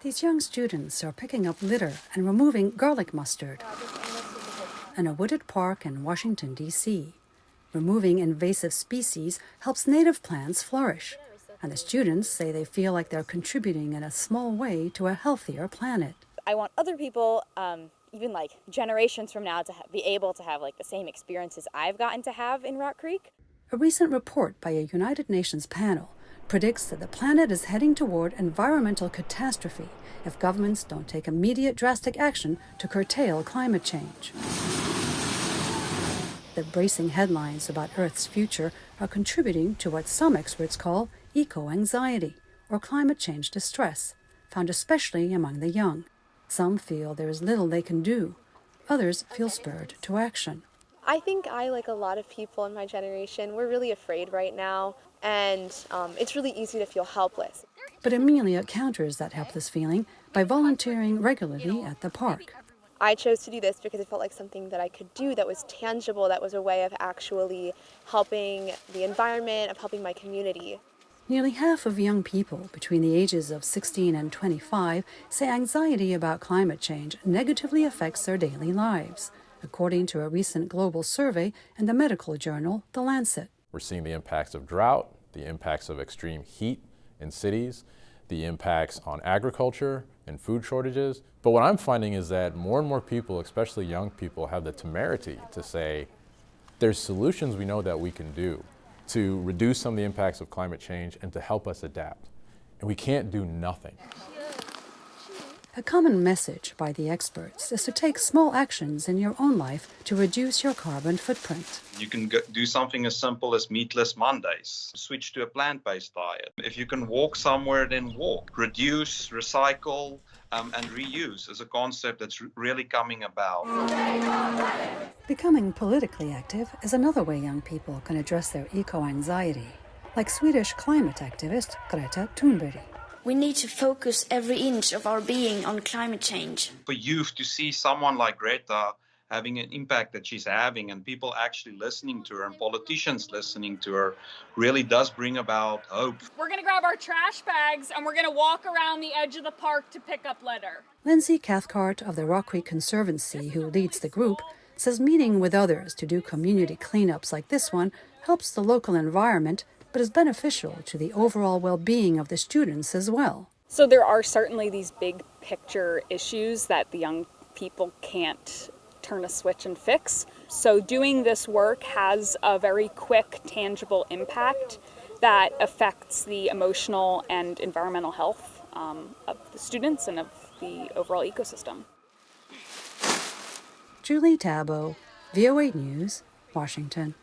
These young students are picking up litter and removing garlic mustard in a wooded park in Washington, D.C. Removing invasive species helps native plants flourish, and the students say they feel like they're contributing in a small way to a healthier planet. I want other people, even like generations from now, to be able to have like the same experiences I've gotten to have in Rock Creek. A recent report by a United Nations panel predicts that the planet is heading toward environmental catastrophe if governments don't take immediate drastic action to curtail climate change. The bracing headlines about Earth's future are contributing to what some experts call eco-anxiety, or climate change distress, found especially among the young. Some feel there is little they can do. Others feel spurred to action. I think I, like a lot of people in my generation, we're really afraid right now, and it's really easy to feel helpless. But Amelia counters that helpless feeling by volunteering regularly at the park. I chose to do this because it felt like something that I could do that was tangible, that was a way of actually helping the environment, of helping my community. Nearly half of young people between the ages of 16 and 25 say anxiety about climate change negatively affects their daily lives, according to a recent global survey in the medical journal, The Lancet. We're seeing the impacts of drought, the impacts of extreme heat in cities, the impacts on agriculture and food shortages. But what I'm finding is that more and more people, especially young people, have the temerity to say, there's solutions we know that we can do to reduce some of the impacts of climate change and to help us adapt. And we can't do nothing. A common message by the experts is to take small actions in your own life to reduce your carbon footprint. You can do something as simple as meatless Mondays. Switch to a plant-based diet. If you can walk somewhere, then walk. Reduce, recycle, and reuse is a concept that's really coming about. Becoming politically active is another way young people can address their eco-anxiety, like Swedish climate activist Greta Thunberg. We need to focus every inch of our being on climate change. For youth to see someone like Greta having an impact that she's having and people actually listening to her and politicians listening to her really does bring about hope. We're going to grab our trash bags and we're going to walk around the edge of the park to pick up litter. Lindsey Cathcart of the Rock Creek Conservancy, who leads the group, says meeting with others to do community cleanups like this one helps the local environment, but is beneficial to the overall well-being of the students as well. So there are certainly these big picture issues that the young people can't turn a switch and fix. So doing this work has a very quick, tangible impact that affects the emotional and environmental health of the students and of the overall ecosystem. Julie Taboh, VOA News, Washington.